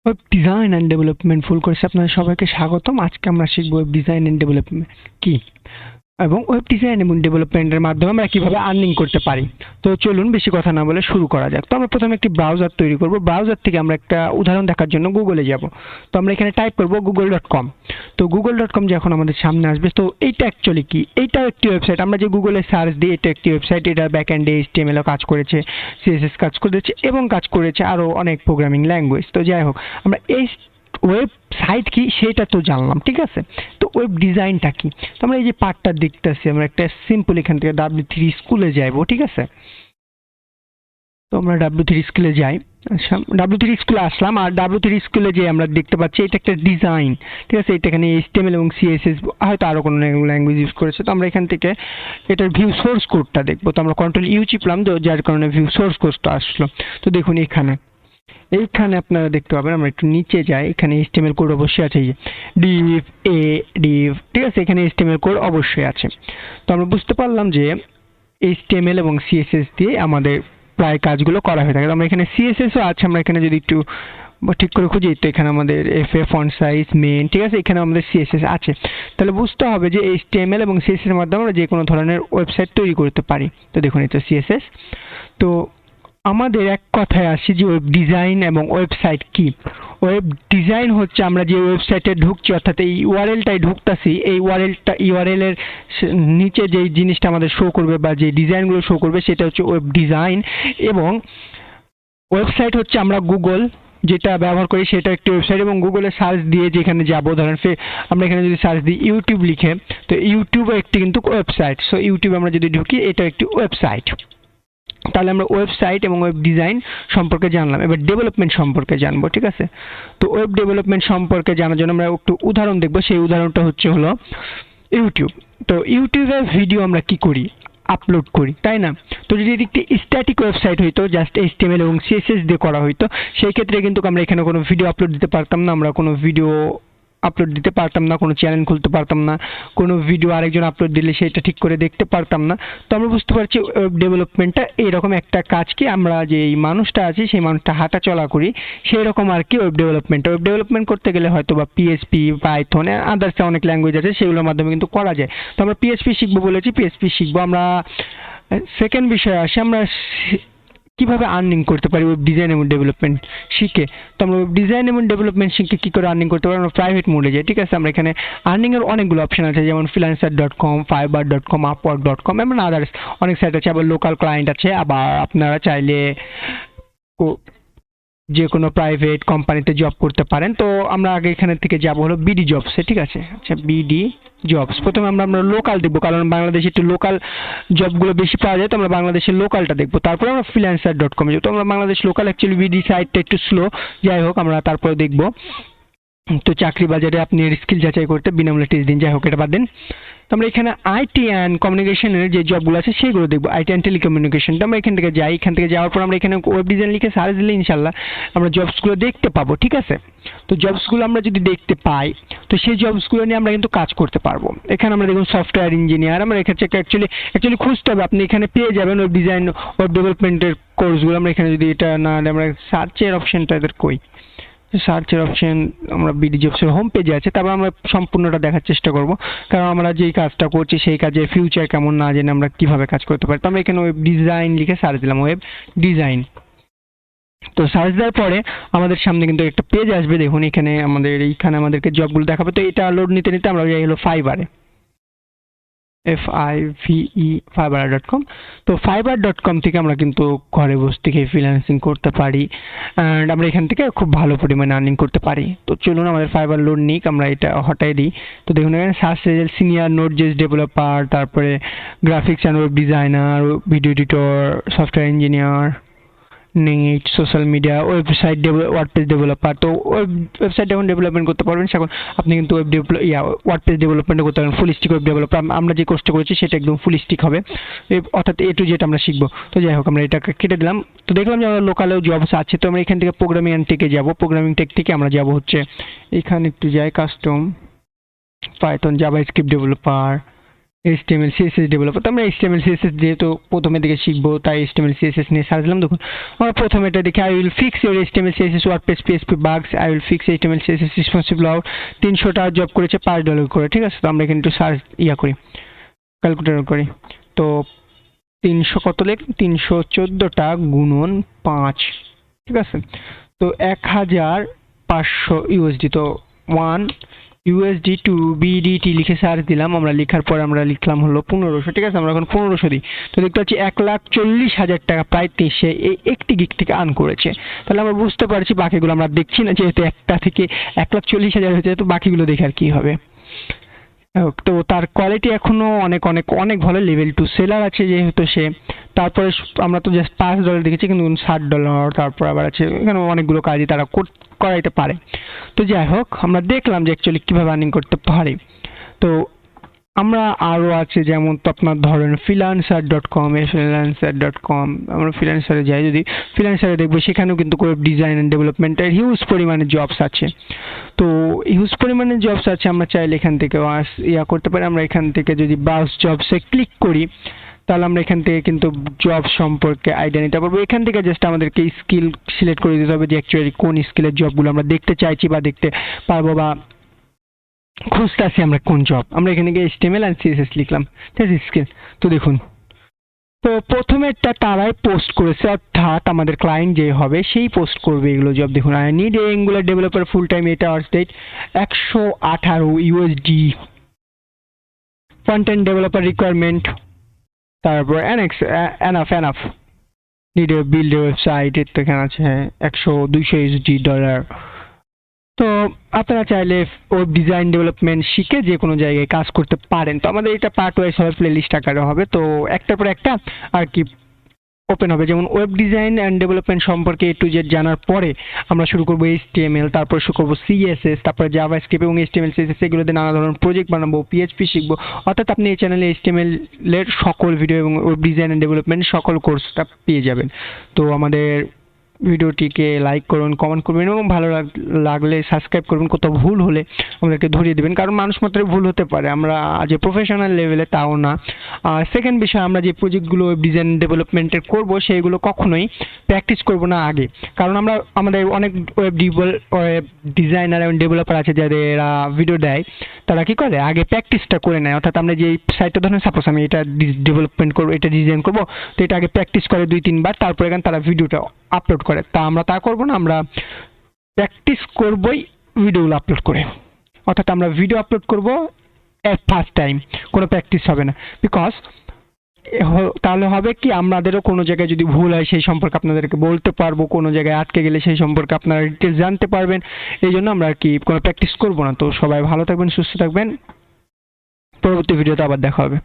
Web design and development ফুল কোর্সে আপনাদের সবাইকে স্বাগতম। আজকে আমরা শিখব ওয়েব ডিজাইন অ্যান্ড ডেভেলপমেন্ট কি এবং ওয়েব ডিজাইন এবং ডেভেলপমেন্টের মাধ্যমে আমরা কিভাবে আর্নিং করতে পারি। তো চলুন বেশি কথা না বলে শুরু করা যাক। তো আমরা প্রথমে একটি ব্রাউজার তৈরি করব। ব্রাউজার থেকে আমরা একটা উদাহরণ দেখার জন্য গুগলে যাব। তো আমরা এখানে টাইপ করব google.com। তো google.com যখন আমাদের সামনে আসবে, তো এইটা অ্যাকচুয়ালি কি, এইটাও একটি ওয়েবসাইট। আমরা যে গুগলে সার্চ দিই, এটা একটি ওয়েবসাইট। এটা ব্যাক এন্ডে HTML কাজ করেছে, CSS কাজ করেছে এবং কাজ করেছে আরও অনেক প্রোগ্রামিং ল্যাঙ্গুয়েজ। তো যাই হোক, আমরা এই ওয়েবসাইট কি সেটা তো জানলাম, ঠিক আছে। তো ওয়েব ডিজাইনটা কি, তো আমরা এই যে পার্টটা দেখতেছি, আমরা একটা সিম্পল এখান থেকে W3 স্কুলে যাইবো, ঠিক আছে। তো আমরা W3 স্কুলে যাই। W3 স্কুলে আসলাম, আর W3 স্কুলে যে আমরা দেখতে পাচ্ছি এটা একটা ডিজাইন, ঠিক আছে। এটা এখানে HTML এবং CSS হয়তো আরো কোনো ল্যাঙ্গুয়েজ ইউজ করেছে। তো আমরা এখান থেকে এটার ভিউ সোর্স কোডটা দেখবো। তো আমরা Ctrl+U চিপলাম, তো যার কারণে ভিউ সোর্স কোডটা আসলো। তো দেখুন এইখানে আপনারা দেখতে পাবেন, আমরা একটু নিচে যাই, এখানে HTML কোড অবশ্যই আছে, div, ঠিক আছে। এখানে HTML কোড অবশ্যই আছে। তো আমরা বুঝতে পারলাম যে HTML এবং CSS দিয়ে আমাদের প্রায় কাজগুলো করা হয়ে থাকে। আমরা এখানে CSS ও আছে, আমরা এখানে যদি একটু ঠিক করে খুঁজি, তো এখানে আমাদের FA ফন্ট সাইজ মেইন, ঠিক আছে। এখানে আমাদের CSS আছে। তাহলে বুঝতে হবে যে HTML এবং CSS এর মাধ্যমে আমরা যে কোনো ধরনের ওয়েবসাইট তৈরি করতে পারি। তো দেখুন এটা CSS। তো আমাদের এক কথায় আসি যে ওয়েব ডিজাইন এবং ওয়েবসাইট কি। ওয়েব ডিজাইন হচ্ছে আমরা যে ওয়েবসাইটে ঢুকছি, অর্থাৎ এই ইউআরএলটাই ঢুকতাছি, এই ইউআরএল এর নিচে যে জিনিসটা আমাদের শো করবে বা যে ডিজাইনগুলো শো করবে সেটা হচ্ছে ওয়েব ডিজাইন। এবং ওয়েবসাইট হচ্ছে আমরা গুগল যেটা ব্যবহার করি সেটা একটি ওয়েবসাইট, এবং গুগলে সার্চ দিয়ে যেখানে যাবো, ধরেন আমরা এখানে যদি সার্চ দিই ইউটিউব লিখে, তো ইউটিউবও একটি কিন্তু ওয়েবসাইট। সো ইউটিউব আমরা যদি ঢুকি, এটা একটি ওয়েবসাইট। তাহলে আমরা ওয়েবসাইট এবং ওয়েব ডিজাইন সম্পর্কে জানলাম। এবার ডেভেলপমেন্ট সম্পর্কে জানবো, ঠিক আছে। তো ওয়েব ডেভেলপমেন্ট সম্পর্কে জানার জন্য আমরা একটু উদাহরণ দেখবো। সেই উদাহরণটা হলো ইউটিউব। তো ইউটিউবে ভিডিও আমরা কি করি, আপলোড করি, তাই না। তো যদি একটি স্ট্যাটিক ওয়েবসাইট হইতো, জাস্ট HTML এবং CSS দিয়ে করা হইতো, সেই ক্ষেত্রে কিন্তু আমরা এখানে কোনো ভিডিও আপলোড দিতে পারতাম না, আমরা কোনো ভিডিও আপলোড দিতে পারতাম না, কোনো চ্যানেল খুলতে পারতাম না, কোনো ভিডিও আরেকজন আপলোড দিলে সেটা ঠিক করে দেখতে পারতাম না। তো আমরা বুঝতে পারছি ওয়েব ডেভেলপমেন্টটা এইরকম একটা কাজ, কি আমরা যে এই মানুষটা আছি সেই মানুষটা হাঁটা চলা করি, সেই রকম আর কি ওয়েব ডেভেলপমেন্ট করতে গেলে হয়তো বা PHP, পাইথন, আদার্স অনেক ল্যাঙ্গুয়েজ আছে, সেগুলোর মাধ্যমে কিন্তু করা যায়। তো আমরা PHP শিখবো বলেছি, PHP শিখবো আমরা। সেকেন্ড বিষয়ে আসি, আমরা কিভাবে আর্নিং করতে পারি ওয়েব ডিজাইন এবং ডেভেলপমেন্ট শিখে। তো আমরা ওয়েব ডিজাইন এবং ডেভেলপমেন্ট শিখে কি করে আর্নিং করতে পারি, আমরা প্রাইভেট মোডে যাই, ঠিক আছে। আমরা এখানে আর্নিং এর অনেকগুলো অপশন আছে, যেমন freelancer.com, fiverr.com, upwork.com, এবং আদার্স অনেক সাইট আছে। আবার লোকাল ক্লায়েন্ট আছে, আবার আপনারা চাইলে যে কোনো প্রাইভেট কোম্পানিতে জব করতে পারেন। তো আমরা আগে এখানে থেকে যাব হলো BD জবসে, ঠিক আছে। আচ্ছা, BD জবস প্রথমে আমরা লোকাল দেখবো, কারণ বাংলাদেশে একটু লোকাল জবগুলো বেশি পাওয়া যায়। তো আমরা বাংলাদেশের লোকালটা দেখবো, তারপরে আমরা freelancer.com এ যাবো। তো আমরা বাংলাদেশ লোকাল, অ্যাকচুয়ালি BD সাইটটা একটু স্লো, যাই হোক আমরা তারপরে দেখবো। তো চাকরি বাজারে আপনি স্কিল যাচাই করতে বিনামূল্যে টেস্ট দিন, যাই হোক এটা বাদ দিন। তো আমরা এখানে IT অ্যান্ড কমিউনিকেশনের যে জবগুলো আছে সেগুলো দেখবো, IT অ্যান্ড টেলিকমিউনিকেশনটা। আমরা এখান থেকে যাই, এখান থেকে যাওয়ার পর আমরা এখানে ওয়েব ডিজাইন লিখে সার্চ দিলে ইনশাল্লাহ আমরা জবসগুলো দেখতে পাবো, ঠিক আছে। তো জবসগুলো আমরা যদি দেখতে পাই, তো সেই জবসগুলো নিয়ে আমরা কিন্তু কাজ করতে পারবো। এখানে আমরা দেখুন সফটওয়্যার ইঞ্জিনিয়ার, আমরা এখানে অ্যাকচুয়ালি খুঁজতে হবে, আপনি এখানে পেয়ে যাবেন ওয়েব ডিজাইন, ওয়েব ডেভেলপমেন্টের কোর্সগুলো। আমরা এখানে যদি এটা না, আমরা সার্চের অপশনটা এদের কই, সার্চের অপশন আমরা BD জবসের হোম পেজে আছে। তারপর আমরা সম্পূর্ণটা দেখার চেষ্টা করব, কারণ আমরা যেই কাজটা করছি সেই কাজের ফিউচার কেমন না জেনে আমরা কিভাবে কাজ করতে পারি। তো আমরা এখানে ওয়েব ডিজাইন লিখে সার্চ দিলাম, ওয়েব ডিজাইন। তো সার্চ দেওয়ার পরে আমাদের সামনে কিন্তু একটা পেজ আসবে। দেখুন এখানে আমাদেরকে জবগুলো দেখাবে। তো এটা লোড নিতে নিতে আমরা যাই হলো ফাইবারে, fiverr.com। তো fiverr.com থেকে আমরা কিন্তু ঘরে বসে থেকে ফ্রিল্যান্সিং করতে পারি, অ্যান্ড আমরা এখান থেকে খুব ভালো পরিমাণে আর্নিং করতে পারি। তো চলুন আমাদের ফাইবার লোড নিক, আমরা এটা হটাই দিই। তো দেখুন এখানে search result senior node dot JS developer, তারপরে graphics and web designer, video editor, software engineer, net, social media, website WordPress developer. তো ওয়েবসাইট যখন ডেভেলপমেন্ট করতে পারবেন, সেখন আপনি কিন্তু ওয়ার্ডপ্রেস ডেভেলপমেন্ট করতে পারবেন, ফুল স্টিক ওয়েব ডেভেলপার। আমরা যে কোর্সটা করেছি সেটা একদম ফুল স্টিক হবে, অর্থাৎ A to Z আমরা শিখবো। তো যাই হোক আমরা এটাকে কেটে দিলাম। তো দেখলাম যে আমরা লোকালেও জবস আছে। তো আমরা এখান থেকে প্রোগ্রামিং টেকে যাবো, প্রোগ্রামিং টেক থেকে আমরা যাবো হচ্ছে এখানে একটু যাই, custom, Python, JavaScript developer, HTML CSS developer. তো আমরা HTML CSS যেহেতু প্রথমের দিকে শিখবো তাই HTML CSS নিয়ে সার্চ দিলাম। দেখুন আমরা প্রথমে এটা দেখি, I will fix your HTML CSS WordPress PHP বাগস, I will fix HTML CSS responsible out. 300 job করেছে $5 করে, ঠিক আছে। তো আমরা এখানে একটু সার্চ করি, ক্যালকুলেটর করি। তো 300 কত লেখ, 314টা গুণন 5, ঠিক আছে। তো 1000 USD, তো 1 USD টু BDT লিখে সার্চ দিলাম। আমরা লেখার পর আমরা লিখলাম হলো 1500, ঠিক আছে। আমরা এখন 1500 দিই, তো দেখতে পাচ্ছি 1,40,000 টাকা প্রায় সে এই একটি গিগ থেকে আর্ন করেছে। তাহলে আমরা বুঝতে পারছি, বাকিগুলো আমরা দেখছি না, যেহেতু একটা থেকে 1,40,000 হয়েছে, তো বাকিগুলো দেখে আর কি হবে। তো তার কোয়ালিটি এখনো অনেক অনেক অনেক ভালো, লেভেল 2 সেলার আছে যেহেতু সে। তারপরে আমরা তো জাস্ট $5 দেখেছি, কিন্তু $60, তারপর আবার আছে এখানে অনেকগুলো কাজই তারা করাইতে পারে। তো যাই হোক, আমরা দেখলাম যে অ্যাকচুয়ালি কীভাবে আর্নিং করতে পারি। তো আমরা আরও আছে, যেমন তো আপনার ধরেন freelancer.com, freelancer.com। আমরা ফ্রিল্যান্সারে যাই, যদি ফ্রিল্যান্সারে দেখবো সেখানেও কিন্তু ওয়েব ডিজাইন অ্যান্ড ডেভেলপমেন্টের হিউজ পরিমাণে জবস আছে। তো হিউজ পরিমাণে জবস আছে, আমরা চাইলে এখান থেকে করতে পারি। আমরা এখান থেকে যদি ব্রাউজ জবসে ক্লিক করি, তাহলে আমরা এখান থেকে কিন্তু জব সম্পর্কে আইডিয়া নিতে পারবো। এখান থেকে জাস্ট আমাদেরকে স্কিল সিলেক্ট করে দিতে হবে যে অ্যাকচুয়ালি কোন স্কিলের জবগুলো আমরা দেখতে চাইছি বা দেখতে পারবো, বা খুঁজতে আসি আমরা কোন জব। আমরা এখানে গিয়ে HTML and CSS লিখলাম, ঠিক আছে, স্কিল। তো দেখুন, তো প্রথমেরটা তারাই পোস্ট করেছে, অর্থাৎ আমাদের ক্লায়েন্ট যে হবে সেই পোস্ট করবে এগুলো জব। দেখুন, I need a Angular developer full time 8 hours date, 118 USD। Front end developer requirement, তারপর enough need a build website, এর তো এখানে আছে 200 USD ডলার। তো আপনারা চাইলে ওয়েব ডিজাইন ডেভেলপমেন্ট শিখে যে কোনো জায়গায় কাজ করতে পারেন। তো আমাদের এটা পার্ট ওয়াইজ হবে, প্লে লিস্ট আকারে হবে, তো একটার পর একটা আর কি ওপেন হবে। যেমন ওয়েব ডিজাইন অ্যান্ড ডেভেলপমেন্ট সম্পর্কে A to Z জানার পরে আমরা শুরু করবো HTML, তারপর শুরু করবো CSS, তারপরে জাভাস্ক্রিপ্ট এবং HTML CSS এগুলোতে নানা ধরনের প্রজেক্ট বানাবো, PHP শিখবো। অর্থাৎ আপনি এই চ্যানেলে HTML এর সকল ভিডিও এবং ওয়েব ডিজাইন অ্যান্ড ডেভেলপমেন্ট সকল কোর্সটা পেয়ে যাবেন। তো আমাদের ভিডিওটিকে লাইক করুন, কমেন্ট করবেন এবং ভালো লাগলে সাবস্ক্রাইব করবেন। কোথাও ভুল হলে আমাদেরকে ধরিয়ে দেবেন, কারণ মানুষ মাত্রই ভুল হতে পারে, আমরা যে প্রফেশনাল লেভেলে তাও না। আর সেকেন্ড বিষয়, আমরা যে প্রজেক্টগুলো ওয়েব ডিজাইন ডেভেলপমেন্টের করবো সেইগুলো কখনোই প্র্যাকটিস করবো না আগে, কারণ আমরা আমাদের অনেক ওয়েব ডিজাইনার এবং ডেভেলপার আছে যারা ভিডিও দেয়, তারা কি করে আগে প্র্যাকটিসটা করে নেয়। অর্থাৎ আমরা যে সাইটটা ধরেন, সাপোজ আমি এটা ডেভেলপমেন্ট করবো, এটা ডিজাইন করবো, তো এটা আগে প্র্যাকটিস করে 2-3 বার, তারপর এখানে তারা ভিডিওটা আপলোড করে। তা আমরা তা করবো না, আমরা প্র্যাকটিস করবোই ভিডিওগুলো আপলোড করে। অর্থাৎ আমরা ভিডিও আপলোড করবো এট ফার্স্ট টাইম, কোনো প্র্যাকটিস হবে না। বিকজ তাহলে হবে কি, আমাদেরও কোনো জায়গায় যদি ভুল হয় সেই সম্পর্কে আপনাদেরকে বলতে পারবো, কোনো জায়গায় আটকে গেলে সেই সম্পর্কে আপনারা ডিটেলস জানতে পারবেন। এই জন্য আমরা আর কি কোনো প্র্যাকটিস করবো না। তো সবাই ভালো থাকবেন, সুস্থ থাকবেন, পরবর্তী ভিডিওতে আবার দেখা হবে।